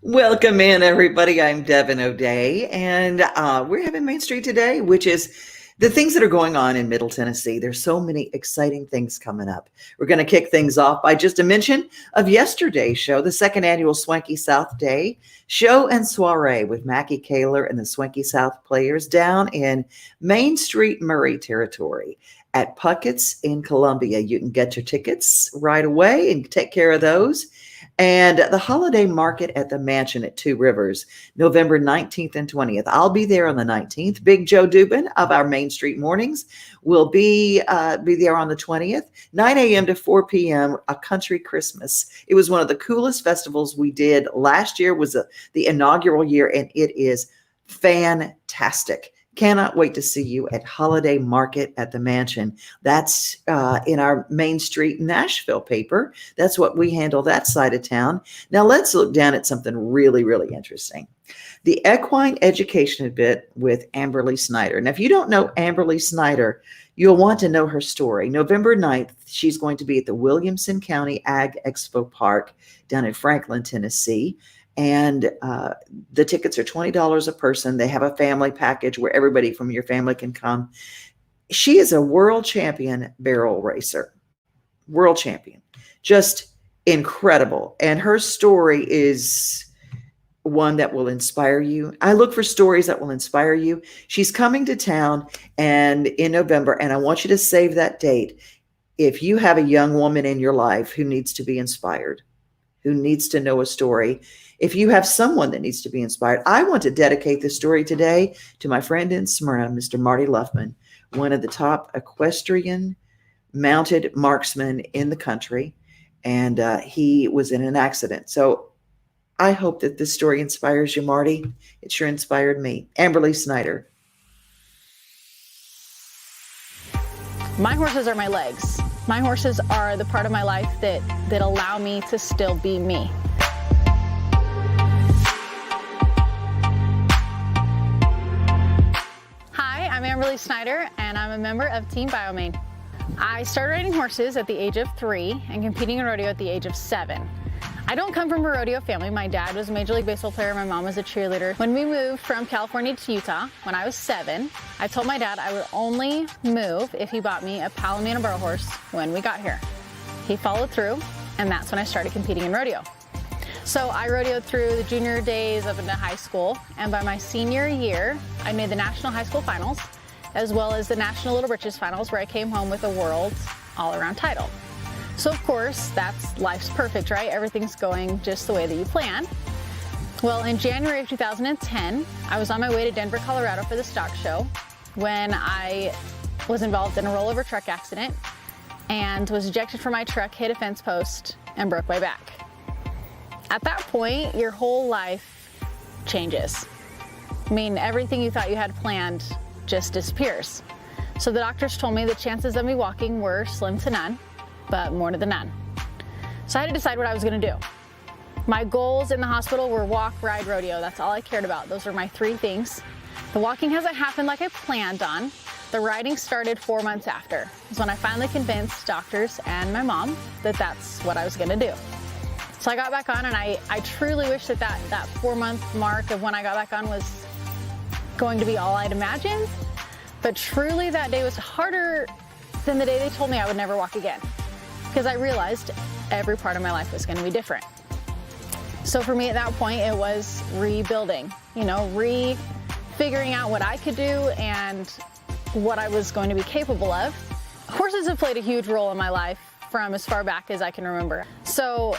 Welcome in, everybody. I'm Devin O'Day, and we're having Main Street today, which is the things that are going on in Middle Tennessee. There's so many exciting things coming up. We're going to kick things off by just a mention of yesterday's show, the second annual Swanky South Day show and soiree with Mackie Kaler and the Swanky South Players down in Main Street, Murray territory at Puckett's in Columbia. You can get your tickets right away and take care of those. And the holiday market at the mansion at Two Rivers, November 19th and 20th. I'll be there on the 19th. Big Joe Dubin of our Main Street Mornings will be there on the 20th, 9 a.m. to 4 p.m., a country Christmas. It was one of the coolest festivals we did. Last year was the inaugural year, and it is fantastic. Cannot wait to see you at Holiday Market at the Mansion. That's in our Main Street Nashville paper. That's what we handle that side of town. Now let's look down at something really, really interesting. The Equine Education Bit with Amberly Snyder. Now, if you don't know Amberly Snyder, you'll want to know her story. November 9th, she's going to be at the Williamson County Ag Expo Park down in Franklin, Tennessee. And the tickets are $20 a person. They have a family package where everybody from your family can come. She is a world champion barrel racer, world champion, just incredible. And her story is one that will inspire you. I look for stories that will inspire you. She's coming to town and in November, and I want you to save that date. If you have a young woman in your life who needs to be inspired, who needs to know a story, if you have someone that needs to be inspired, I want to dedicate this story today to my friend in Smyrna, Mr. Marty Luffman, one of the top equestrian mounted marksmen in the country. And he was in an accident. So I hope that this story inspires you, Marty. It sure inspired me. Amberly Snyder. My horses are my legs. My horses are the part of my life that allow me to still be me. Hi, I'm Amberly Snyder, and I'm a member of Team Biomain. I started riding horses at the age of 3 and competing in rodeo at the age of 7. I don't come from a rodeo family. My dad was a Major League Baseball player. My mom was a cheerleader. When we moved from California to Utah, when I was 7, I told my dad I would only move if he bought me a Palomino barrel horse when we got here. He followed through, and that's when I started competing in rodeo. So I rodeoed through the junior days up into high school, and by my senior year, I made the National High School Finals, as well as the National Little Britches Finals, where I came home with a world all-around title. So of course, life's perfect, right? Everything's going just the way that you plan. Well, in January of 2010, I was on my way to Denver, Colorado for the stock show when I was involved in a rollover truck accident and was ejected from my truck, hit a fence post, and broke my back. At that point, your whole life changes. I mean, everything you thought you had planned just disappears. So the doctors told me the chances of me walking were slim to none, but more to the none. So I had to decide what I was gonna do. My goals in the hospital were walk, ride, rodeo. That's all I cared about. Those were my 3 things. The walking hasn't happened like I planned on. The riding started 4 months after. It was when I finally convinced doctors and my mom that that's what I was gonna do. So I got back on, and I truly wish that 4-month mark of when I got back on was going to be all I'd imagined. But truly that day was harder than the day they told me I would never walk again, because I realized every part of my life was going to be different. So for me at that point, it was rebuilding, figuring out what I could do and what I was going to be capable of. Horses have played a huge role in my life from as far back as I can remember. So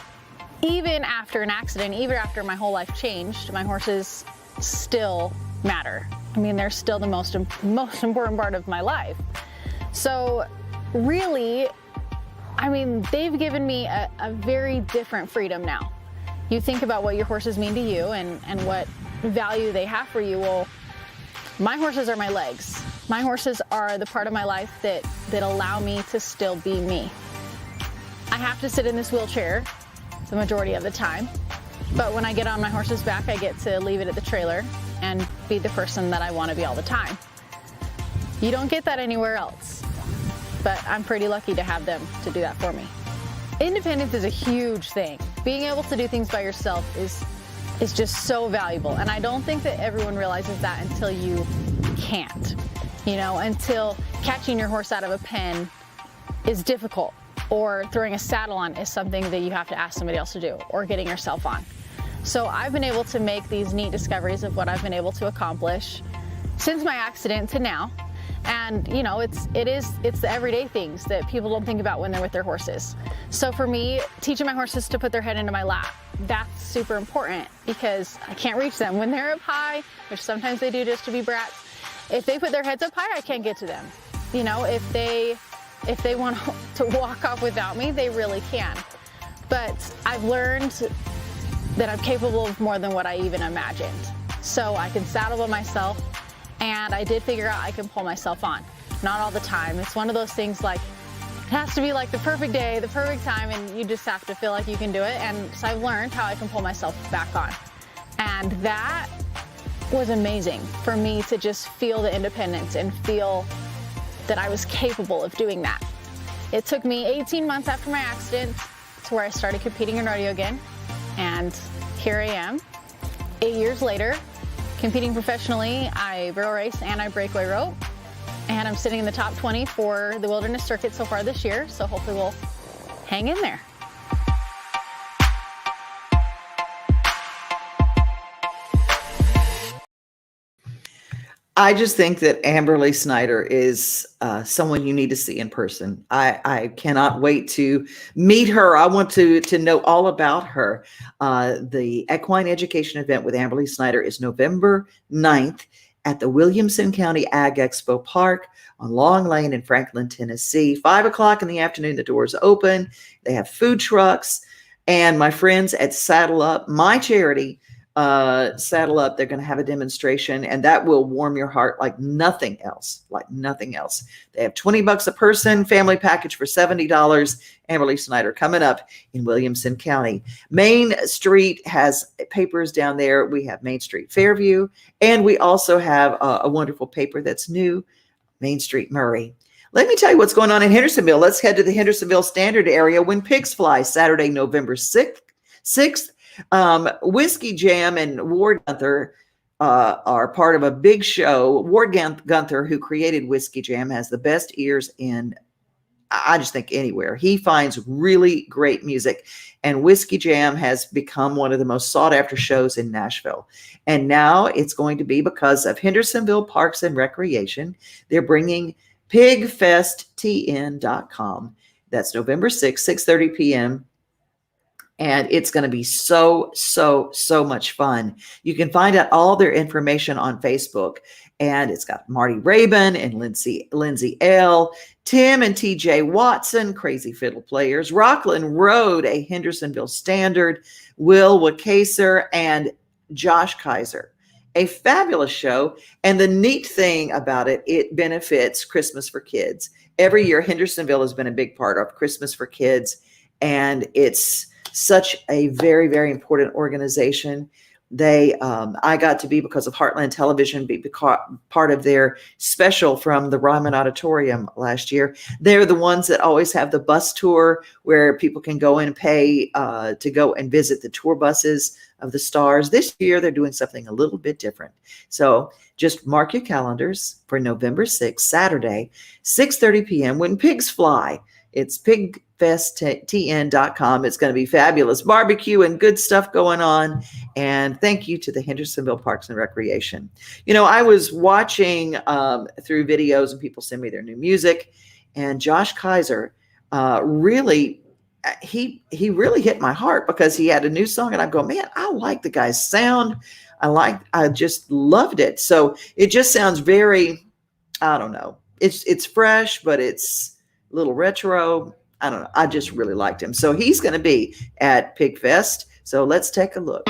even after an accident, even after my whole life changed, my horses still matter. I mean, they're still the most important part of my life. So really, I mean, they've given me a very different freedom now. You think about what your horses mean to you and what value they have for you. Well, my horses are my legs. My horses are the part of my life that allow me to still be me. I have to sit in this wheelchair the majority of the time, but when I get on my horse's back, I get to leave it at the trailer and be the person that I want to be all the time. You don't get that anywhere else, but I'm pretty lucky to have them to do that for me. Independence is a huge thing. Being able to do things by yourself is is just so valuable. And I don't think that everyone realizes that until you can't, you know, until catching your horse out of a pen is difficult, or throwing a saddle on is something that you have to ask somebody else to do, or getting yourself on. So I've been able to make these neat discoveries of what I've been able to accomplish since my accident to now. And you know, it's the everyday things that people don't think about when they're with their horses. So for me, teaching my horses to put their head into my lap, that's super important, because I can't reach them when they're up high, which sometimes they do just to be brats. If they put their heads up high, I can't get to them. You know, if they want to walk off without me, they really can. But I've learned that I'm capable of more than what I even imagined. So I can saddle by myself, and I did figure out I can pull myself on. Not all the time. It's one of those things, like, it has to be like the perfect day, the perfect time, and you just have to feel like you can do it. And so I've learned how I can pull myself back on. And that was amazing for me, to just feel the independence and feel that I was capable of doing that. It took me 18 months after my accident to where I started competing in rodeo again. And here I am, 8 years later, competing professionally. I barrel race and I breakaway rope. And I'm sitting in the top 20 for the wilderness circuit so far this year. So hopefully we'll hang in there. I just think that Amberly Snyder is someone you need to see in person. I cannot wait to meet her. I want to know all about her. The equine education event with Amberly Snyder is November 9th at the Williamson County Ag Expo Park on Long Lane in Franklin, Tennessee. 5 o'clock in the afternoon, the doors open. They have food trucks. And my friends at Saddle Up, my charity, Saddle Up, they're going to have a demonstration, and that will warm your heart like nothing else, like nothing else. They have $20 a person, family package for $70. Amberly Snyder coming up in Williamson County. Main Street has papers down there. We have Main Street Fairview, and we also have a wonderful paper that's new, Main Street Murray. Let me tell you what's going on in Hendersonville. Let's head to the Hendersonville Standard area when pigs fly, Saturday, November 6th. Whiskey Jam and Ward Gunther are part of a big show. Ward Gunther, who created Whiskey Jam, has the best ears in, I just think, anywhere. He finds really great music, and Whiskey Jam has become one of the most sought after shows in Nashville. And now it's going to be, because of Hendersonville Parks and Recreation, they're bringing pigfesttn.com. That's November 6th, 6:30 p.m. And it's going to be so much fun. You can find out all their information on Facebook. And it's got Marty Rabin and Lindsay L., Tim and TJ Watson, crazy fiddle players, Rockland Road, a Hendersonville Standard, Will Wakaser, and Josh Kaiser. A fabulous show. And the neat thing about it, it benefits Christmas for Kids. Every year, Hendersonville has been a big part of Christmas for Kids. And it's such a very, very important organization. I got to be, because of Heartland Television, be part of their special from the Ryman Auditorium last year. They're the ones that always have the bus tour where people can go and pay to go and visit the tour buses of the stars. This year, they're doing something a little bit different. So just mark your calendars for November 6th, Saturday, 6:30 p.m. when pigs fly. It's pigfesttn.com. It's going to be fabulous. Barbecue and good stuff going on. And thank you to the Hendersonville Parks and Recreation. You know, I was watching through videos, and people send me their new music. And Josh Kaiser really hit my heart, because he had a new song. And I go, man, I like the guy's sound. I just loved it. So it just sounds very, I don't know. It's fresh, but it's a little retro. I don't know. I just really liked him. So he's going to be at Pig Fest. So let's take a look.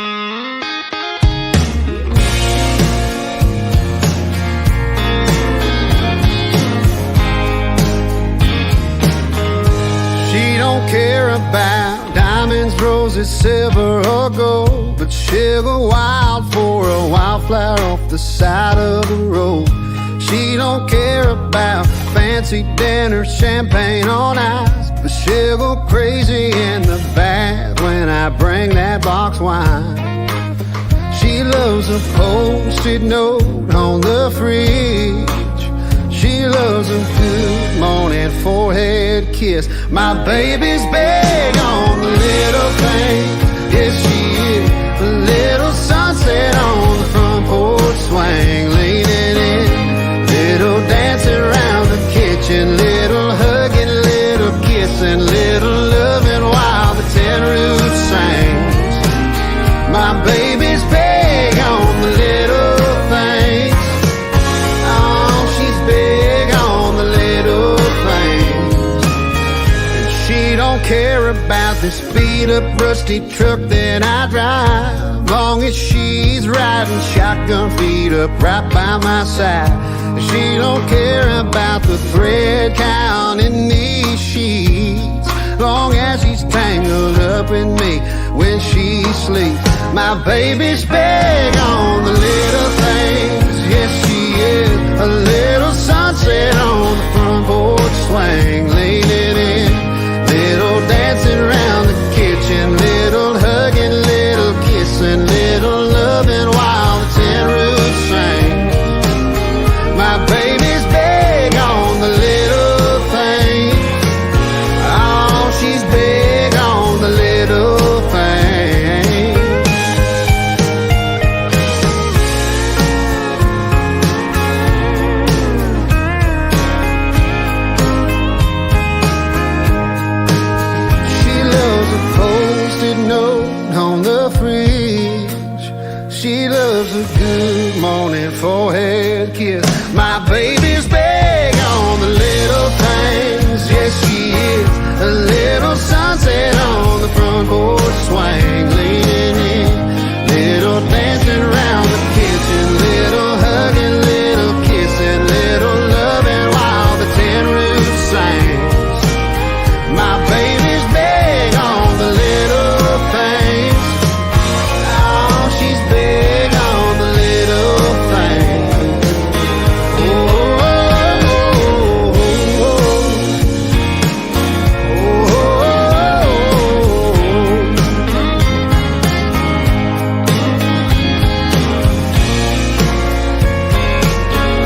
She don't care about diamonds, roses, silver, or gold, but she'll go wild for a wildflower off the side of the road. She don't care about fancy dinners, champagne on ice, but she'll go crazy in the bath when I bring that box wine. She loves a post-it note on the fridge. She loves a good morning forehead kiss. My baby's big on the little things. Yes, she is. A little sunset on the front porch swing, leaning in. Little dancing around the kitchen. Little hugging, little kissing, little loving while the tin roof sings. My baby's big on the little things. Oh, she's big on the little things. And she don't care about this beat up rusty truck that I drive, long as she's riding shotgun feet up right by my side. She don't care about the thread count in these sheets, long as she's tangled up in me when she sleeps. My baby's big on the little things. Yes, she is. A little sunset on the front porch swing, leaning in. Little dancing around the kitchen. Little hugging, little kissing, little loving while the tin roof sings. My baby's big on the little things. Oh, she's big on the little things. She loves a post-it note on the fridge. She loves a good morning forehead kiss. My baby's big on the little things. Yes, she is. A little sunset on the front porch swing, leaning in. Little dancing around the kitchen. Little hugging, little kissing, little loving while the tin roof sings. My baby's big on the little things. Oh, she's big on the little things. Oh, oh, oh,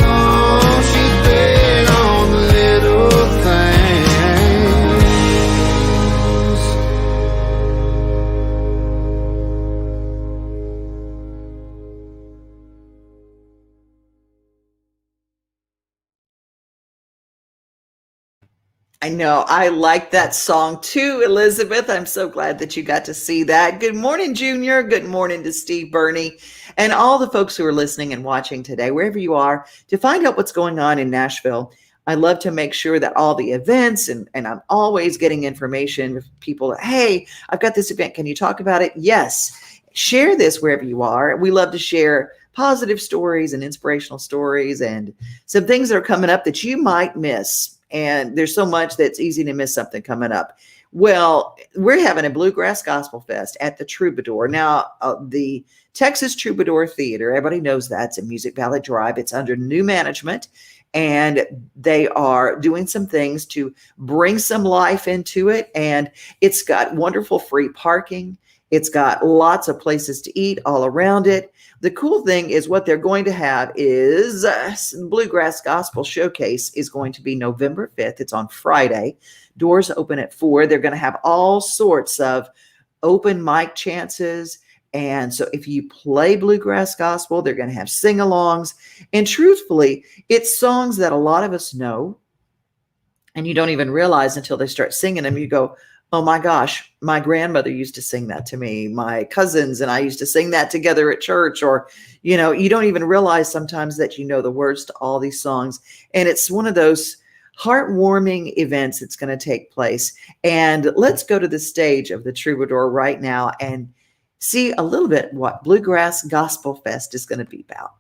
oh, she's big on the little things. I know. I like that song too, Elizabeth. I'm so glad that you got to see that. Good morning, Junior. Good morning to Steve Burney and all the folks who are listening and watching today, wherever you are, to find out what's going on in Nashville. I love to make sure that all the events, and I'm always getting information with people. Hey, I've got this event. Can you talk about it? Yes. Share this wherever you are. We love to share positive stories and inspirational stories and some things that are coming up that you might miss. And there's so much that's easy to miss something coming up. Well, we're having a Bluegrass Gospel Fest at the Troubadour. Now, the Texas Troubadour Theater, everybody knows that. It's in Music Valley Drive. It's under new management, and they are doing some things to bring some life into it. And it's got wonderful free parking. It's got lots of places to eat all around it. The cool thing is what they're going to have is Bluegrass Gospel Showcase is going to be November 5th. It's on Friday. Doors open at 4. They're going to have all sorts of open mic chances. And so if you play Bluegrass Gospel, they're going to have sing-alongs. And truthfully, it's songs that a lot of us know, and you don't even realize until they start singing them. You go, oh my gosh, my grandmother used to sing that to me. My cousins and I used to sing that together at church. Or, you know, you don't even realize sometimes that you know the words to all these songs. And it's one of those heartwarming events that's going to take place. And let's go to the stage of the Troubadour right now and see a little bit what Bluegrass Gospel Fest is going to be about.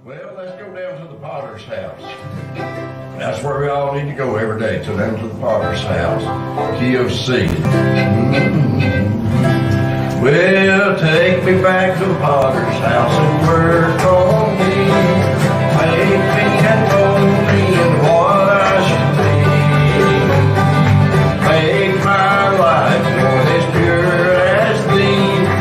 Well, let's go down to the Potter's house. That's where we all need to go every day, to down to the Potter's house. Key of C. Well, take me back to the Potter's house and work on me. Make me and mold me in what I should be. Make my life more as pure as thee.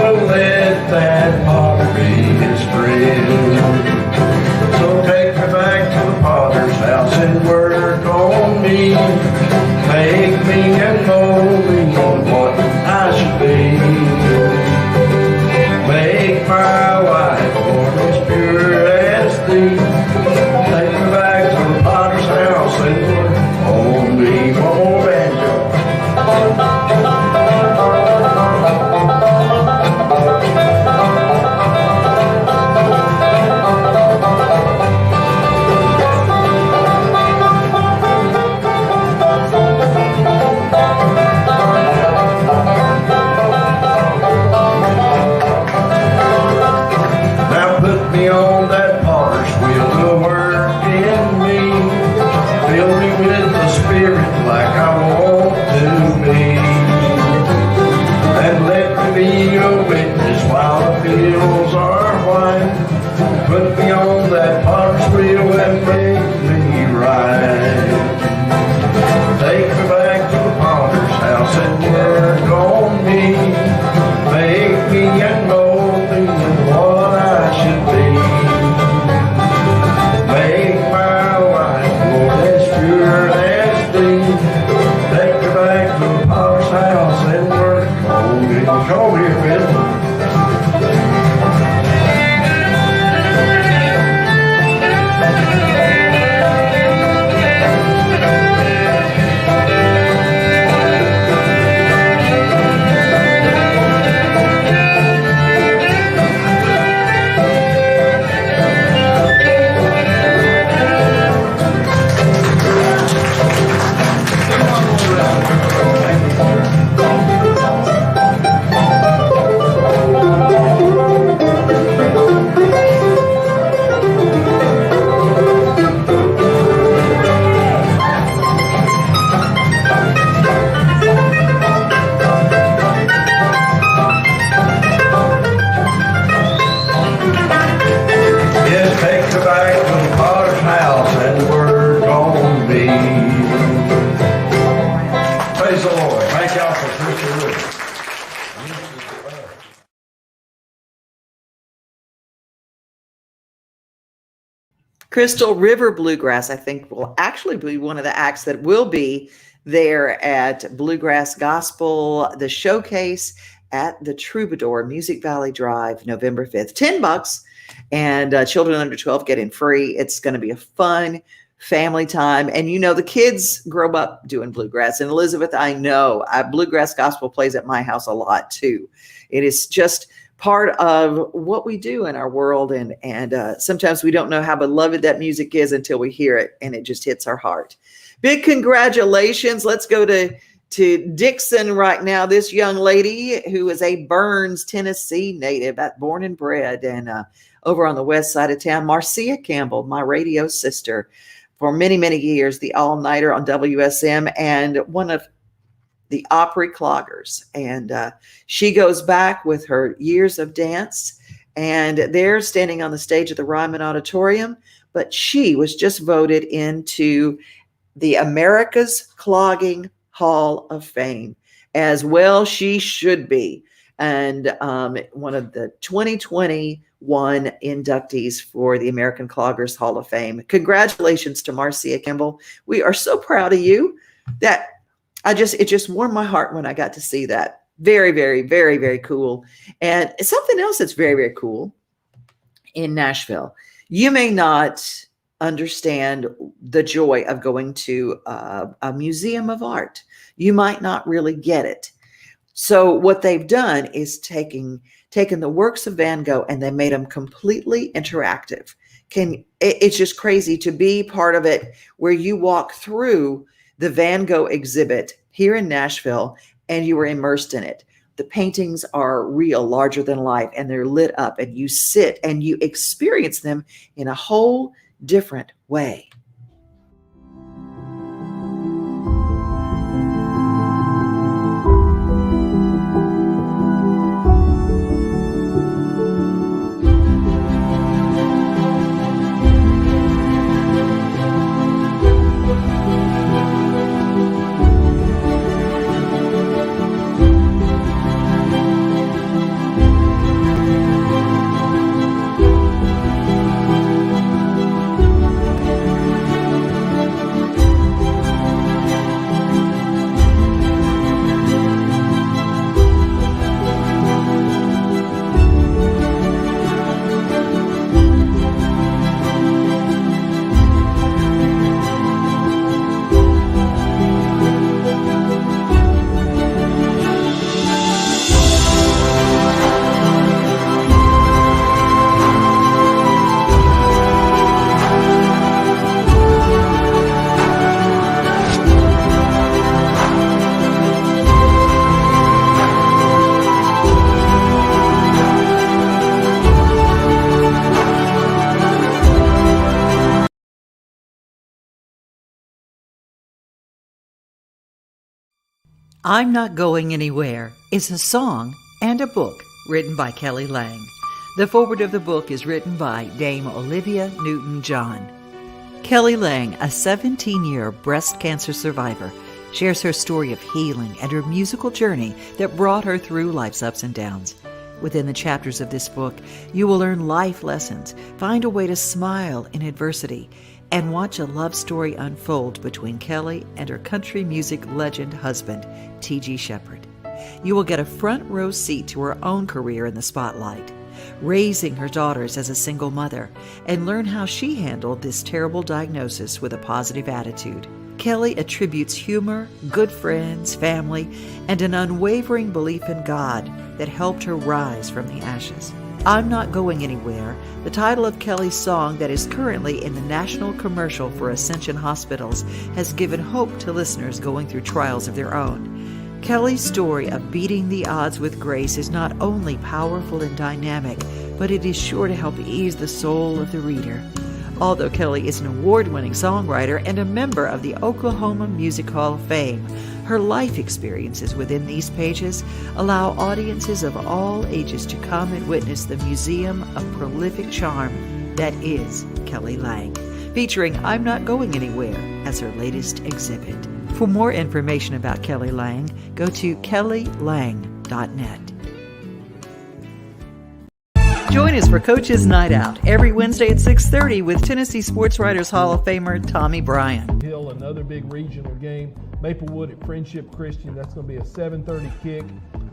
gonna let that potter be his friend. So take me back to the potter's house and work on me. Make me and mold me on what I should be. Make my life more as pure as thee. Take me back to the potter's house and work on me. One more banjo. Now put me on that potter's wheel to work in me. Fill me with the Spirit like I want to be. And let me be a witness while the fields are white. Put me on that potter's wheel and make me right. Take me back to the potter's house and work on me. Make me and mold me in what I should be. Make my life more as pure as thee. Take me back to the potter's house and work on me. Come over here, Bill. Yes, take me back to the potter's house and work on me. Praise the Lord. Thank y'all for perseverance. Crystal River Bluegrass, I think, will actually be one of the acts that will be there at Bluegrass Gospel, the showcase at the Troubadour, Music Valley Drive, November 5th. $10, and children under 12 get in free. It's going to be a fun family time. And you know, the kids grow up doing bluegrass. And Elizabeth, I know Bluegrass Gospel plays at my house a lot too. It is just part of what we do in our world. And sometimes we don't know how beloved that music is until we hear it, and it just hits our heart. Big congratulations. Let's go to Dixon right now. This young lady who is a Burns, Tennessee native, born and bred, and over on the west side of town, Marcia Campbell, my radio sister for many, many years, the all-nighter on WSM, and one of the Opry cloggers. And she goes back with her years of dance, and they're standing on the stage of the Ryman Auditorium, but she was just voted into the America's Clogging Hall of Fame, as well she should be. And one of the 2021 inductees for the American Cloggers Hall of Fame. Congratulations to Marcia Campbell. We are so proud of you. That it just warmed my heart when I got to see that. Very, very, very, very cool. And something else that's very, very cool in Nashville. You may not understand the joy of going to a museum of art. You might not really get it. So what they've done is taken the works of Van Gogh and they made them completely interactive. It's just crazy to be part of it, where you walk through the Van Gogh exhibit here in Nashville and you were immersed in it. The paintings are real, larger than life, and they're lit up, and you sit and you experience them in a whole different way. I'm Not Going Anywhere is a song and a book written by Kelly Lang. The foreword of the book is written by Dame Olivia Newton-John. Kelly Lang, a 17-year breast cancer survivor, shares her story of healing and her musical journey that brought her through life's ups and downs. Within the chapters of this book, you will learn life lessons, find a way to smile in adversity, and watch a love story unfold between Kelly and her country music legend husband, T.G. Shepherd. You will get a front row seat to her own career in the spotlight, raising her daughters as a single mother, and learn how she handled this terrible diagnosis with a positive attitude. Kelly attributes humor, good friends, family, and an unwavering belief in God that helped her rise from the ashes. I'm Not Going Anywhere, the title of Kelly's song that is currently in the national commercial for Ascension Hospitals, has given hope to listeners going through trials of their own. Kelly's story of beating the odds with grace is not only powerful and dynamic, but it is sure to help ease the soul of the reader. Although Kelly is an award-winning songwriter and a member of the Oklahoma Music Hall of Fame, her life experiences within these pages allow audiences of all ages to come and witness the museum of prolific charm that is Kelly Lang, featuring I'm Not Going Anywhere as her latest exhibit. For more information about Kelly Lang, go to kellylang.net. Join us for Coach's Night Out every Wednesday at 6:30 with Tennessee Sports Writers Hall of Famer Tommy Bryan. Hill, another big regional game. Maplewood at Friendship Christian, that's going to be a 7:30 kick.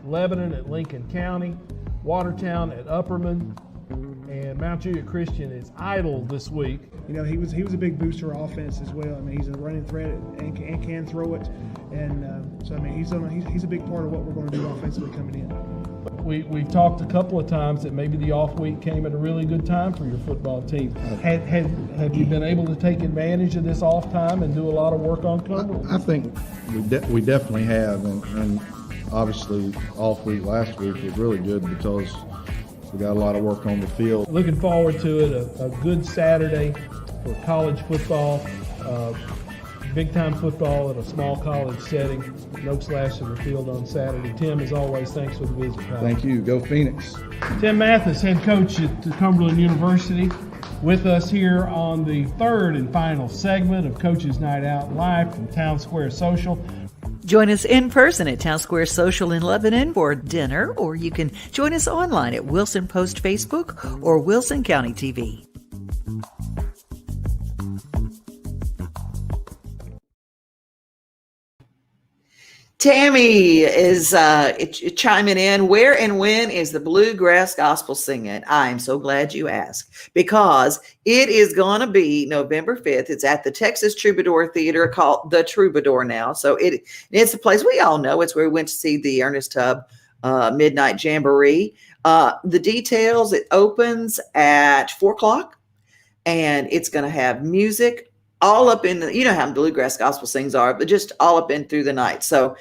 Lebanon at Lincoln County. Watertown at Upperman. And Mount Juliet Christian is idle this week. You know, he was a big booster of offense as well. I mean, he's a running threat and can throw it. And so, I mean, he's a big part of what we're going to do offensively coming in. We've talked a couple of times that maybe the off week came at a really good time for your football team. Have you been able to take advantage of this off time and do a lot of work on Cumberland? I think we definitely have, and obviously off week last week was really good because we got a lot of work on the field. Looking forward to it, a good Saturday for college football, big-time football at a small college setting. No slash in the field on Saturday. Tim, as always, thanks for the visit, pal. Thank you. Go Phoenix. Tim Mathis, head coach at Cumberland University, with us here on the third and final segment of Coach's Night Out, live from Town Square Social. Join us in person at Town Square Social in Lebanon for dinner, or you can join us online at Wilson Post Facebook or Wilson County TV. Tammy is chiming in. Where and when is the Bluegrass Gospel Singing? I'm so glad you asked, because it is going to be November 5th. It's at the Texas Troubadour Theater, called the Troubadour now. So it's a place we all know. It's where we went to see the Ernest Tubb Midnight Jamboree. The details, it opens at 4 o'clock, and it's going to have music all up in the, you know how Bluegrass Gospel Sings are, but just all up in through the night. So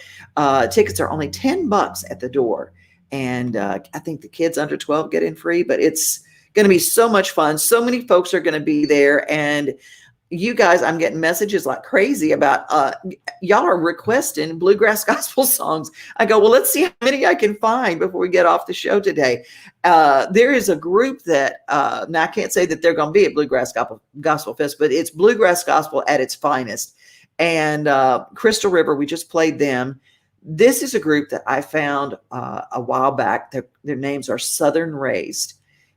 tickets are only $10 at the door. And I think the kids under 12 get in free, but it's going to be so much fun. So many folks are going to be there. And you guys, I'm getting messages like crazy about y'all are requesting Bluegrass Gospel songs. I go, well, let's see how many I can find before we get off the show today. There is a group that, now I can't say that they're going to be at Bluegrass Gospel Fest, but it's Bluegrass Gospel at its finest. And Crystal River, we just played them. This is a group that I found a while back. Their names are Southern Raised.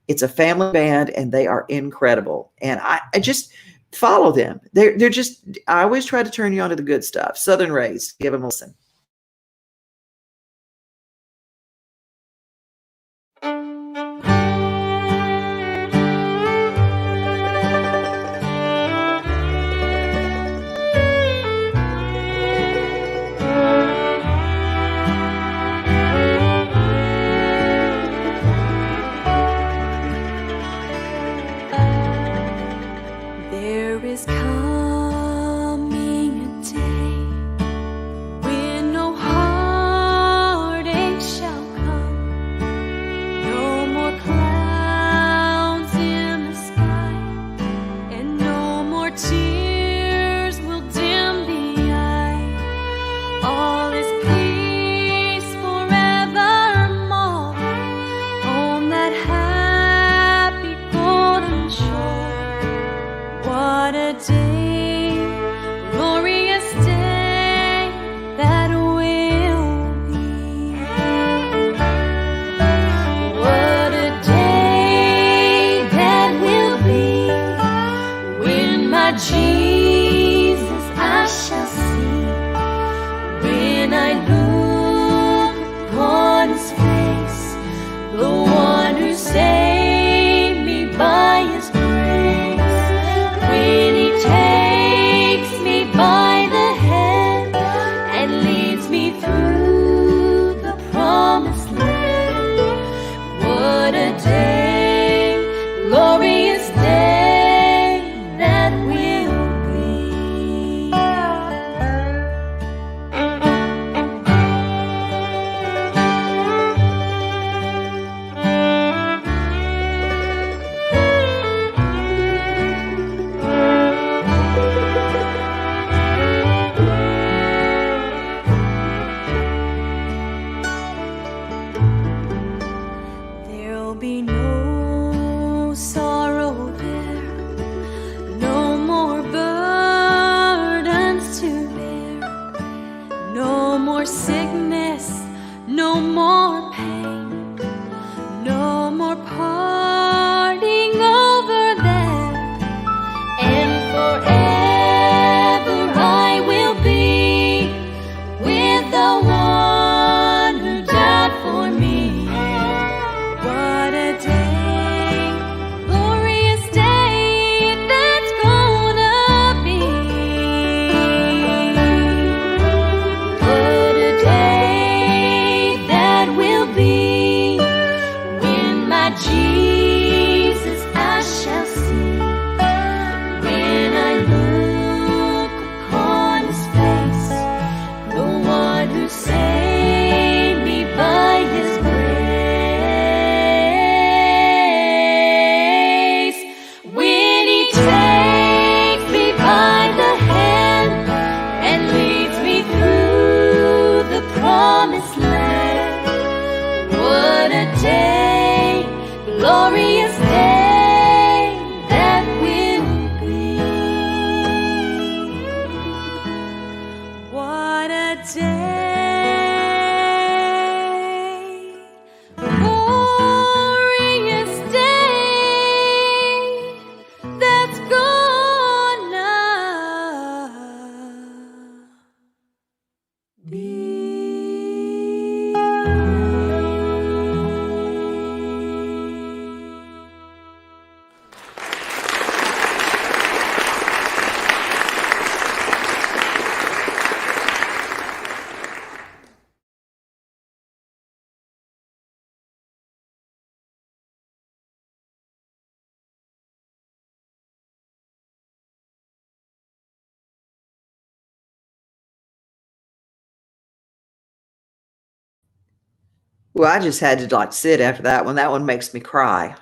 It's a family band, and they are incredible. And I just follow them. They're just, I always try to turn you on to the good stuff. Southern Raised. Give them a listen. There is coming a day when I look upon his face, the one who saved me by his grace, when he takes me by the hand and leads me through the promised land. What a day, glorious day that will be. There'll be no sorrow there, no more burdens to bear, no more sickness, no more pain, no more parting over there, and forever I will be with the one who died for me. What a day, glorious day that's gonna be. What a day that will be, when my Jesus I shall see, when I look upon his face, the one who saved me by his grace, when he takes me by the hand and leads me through the promised land. What a day, glorious day that will be. What a day, glorious day that's gonna be. Well, I just had to like sit after that one. That one makes me cry.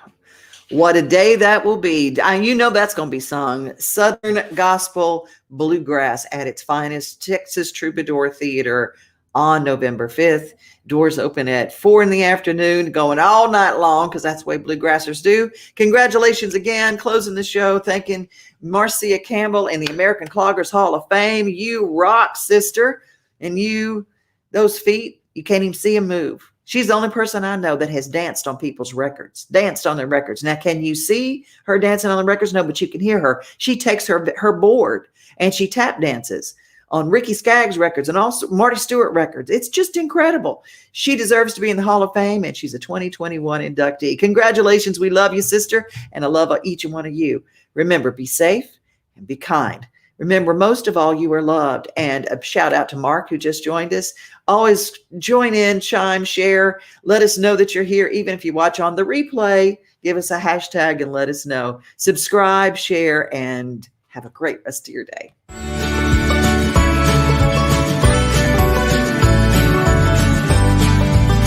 What a day that will be. You know that's going to be sung. Southern Gospel Bluegrass at its finest. Texas Troubadour Theater on November 5th. Doors open at 4 in the afternoon, going all night long because that's the way bluegrassers do. Congratulations again. Closing the show, thanking Marcia Campbell and the American Cloggers Hall of Fame. You rock, sister. And you, those feet, you can't even see them move. She's the only person I know that has danced on people's records, danced on their records. Now, can you see her dancing on the records? No, but you can hear her. She takes her board and she tap dances on Ricky Skaggs records and also Marty Stewart records. It's just incredible. She deserves to be in the Hall of Fame, and she's a 2021 inductee. Congratulations. We love you, sister, and I love each and one of you. Remember, be safe and be kind. Remember, most of all, you are loved. And a shout out to Mark, who just joined us. Always join in, chime, share. Let us know that you're here. Even if you watch on the replay, give us a hashtag and let us know. Subscribe, share, and have a great rest of your day.